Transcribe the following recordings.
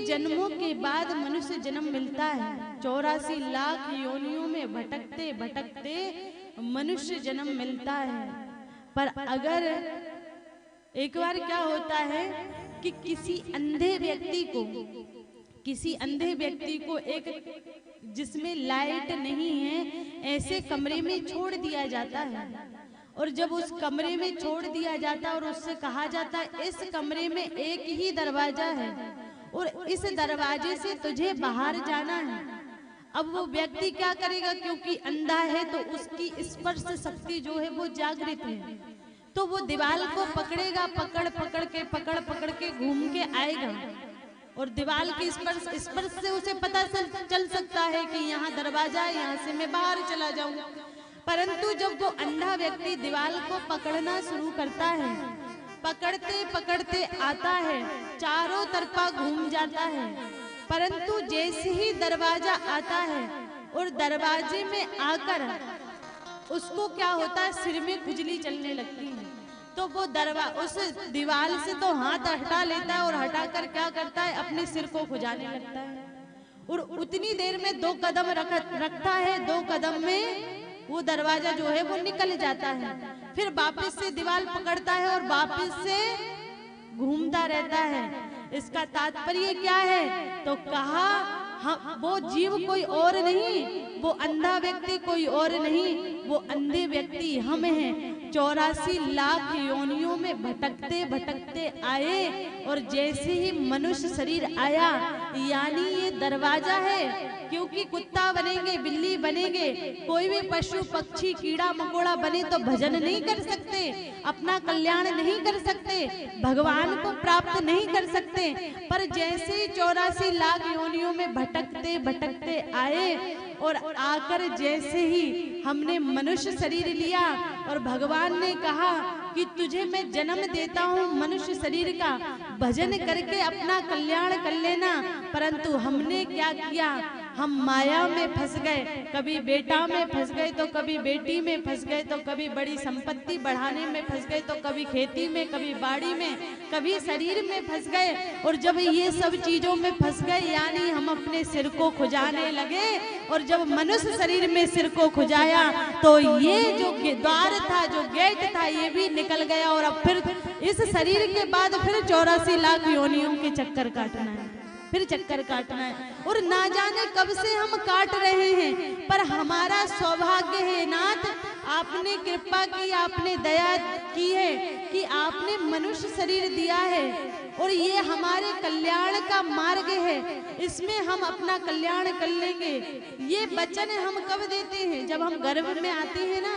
जन्मों के बाद मनुष्य जन्म मिलता है। 84 लाख योनियों में भटकते भटकते मनुष्य जन्म मिलता है। पर अगर एक बार क्या होता है कि किसी अंधे व्यक्ति को एक जिसमें लाइट नहीं है ऐसे कमरे में छोड़ दिया जाता है, और जब उस कमरे में छोड़ दिया जाता है और उससे कहा जाता है इस कमरे में एक ही दरवाजा है और इस दरवाजे से तुझे बाहर जाना है। अब वो व्यक्ति क्या करेगा, क्योंकि अंधा है तो उसकी स्पर्श शक्ति जो है वो जागृत है, तो वो दीवार को पकड़ेगा, पकड़ पकड़ के घूम के आएगा और दीवार की स्पर्श से उसे पता चल सकता है कि यहाँ दरवाजा है, यहाँ से मैं बाहर चला जाऊं। परंतु जब वो अंधा व्यक्ति दीवार को पकड़ना शुरू करता है, पकड़ते पकड़ते आता है, चारों तरफा घूम जाता है, परंतु जैसे ही दरवाजा आता है और दरवाजे में आकर उसको क्या होता है, सिर में खुजली चलने लगती है, तो वो उस दीवार से तो हाथ हटा लेता है और हटाकर क्या करता है, अपने सिर को खुजाने लगता है और उतनी देर में 2 कदम रखता है, 2 कदम में वो दरवाजा जो है वो निकल जाता है। फिर वापस से दीवार पकड़ता है और वापस से घूमता रहता है। इसका तात्पर्य क्या है, तो कहा वो जीव कोई और नहीं, वो अंधा व्यक्ति कोई और नहीं, वो अंधे व्यक्ति हम हैं। 84 लाख योनियों में भटकते भटकते आए और जैसे ही मनुष्य शरीर आया, यानी ये दरवाजा है, क्योंकि कुत्ता बनेंगे, बिल्ली बनेंगे, कोई भी पशु पक्षी कीड़ा मकोड़ा बने तो भजन नहीं कर सकते, अपना कल्याण नहीं कर सकते, भगवान को प्राप्त नहीं कर सकते। पर जैसे ही 84 लाख योनियों में भटकते भटकते आए और आकर जैसे ही हमने मनुष्य शरीर लिया और भगवान ने कहा कि तुझे मैं जन्म देता हूँ मनुष्य शरीर का, भजन करके अपना कल्याण कर लेना, परंतु हमने क्या किया, हम माया में फंस गए, कभी बेटा में फंस गए तो कभी बेटी में फंस गए, तो कभी बड़ी संपत्ति बढ़ाने में फंस गए, तो कभी खेती में, कभी बाड़ी में, कभी शरीर में फंस गए। और जब ये सब चीजों में फंस गए, यानी हम अपने सिर को खुजाने लगे, और जब मनुष्य शरीर में सिर को खुजाया तो ये जो द्वार था, जो गेट था, ये भी निकल गया। और अब फिर इस शरीर के बाद फिर 84 लाख योनियों के चक्कर काटना है, फिर चक्कर काटना है, और ना जाने कब से हम काट रहे हैं। पर हमारा सौभाग्य है नाथ, आपने कृपा की, आपने दया की है कि आपने मनुष्य शरीर दिया है और ये हमारे कल्याण का मार्ग है, इसमें हम अपना कल्याण कर लेंगे। ये वचन हम कब देते हैं, जब हम गर्भ में आते हैं ना,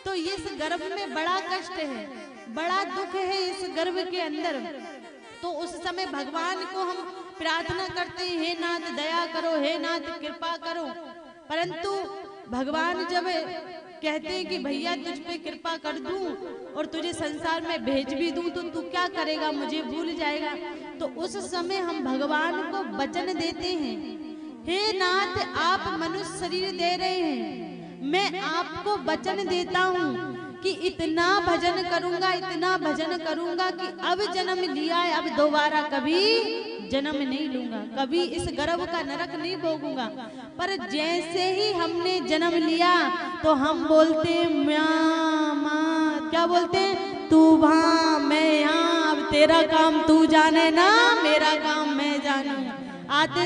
तो इस गर्भ में बड़ा कष्ट है, बड़ा दुख है इस गर्भ के अंदर, तो उस समय भगवान को हम प्रार्थना करते हैं, हे नाथ दया करो, हे नाथ कृपा करो। परंतु भगवान जब कहते हैं कि भैया तुझ पे कृपा कर दूं और तुझे संसार में भेज भी दूं, तो तू क्या करेगा, मुझे भूल जाएगा, तो उस समय हम भगवान को वचन देते हैं, हे नाथ आप मनुष्य शरीर दे रहे हैं, मैं आपको वचन देता हूँ कि इतना भजन करूंगा, इतना भजन करूंगा कि अब जन्म लिया है, अब दोबारा कभी जन्म नहीं लूंगा, कभी इस गर्भ का नरक नहीं भोगूंगा। पर जैसे ही हमने जन्म लिया तो हम बोलते माँ, क्या बोलते हैं, तू वहां मैं यहाँ, अब तेरा काम तू जाने ना, मेरा काम मैं जानू। आते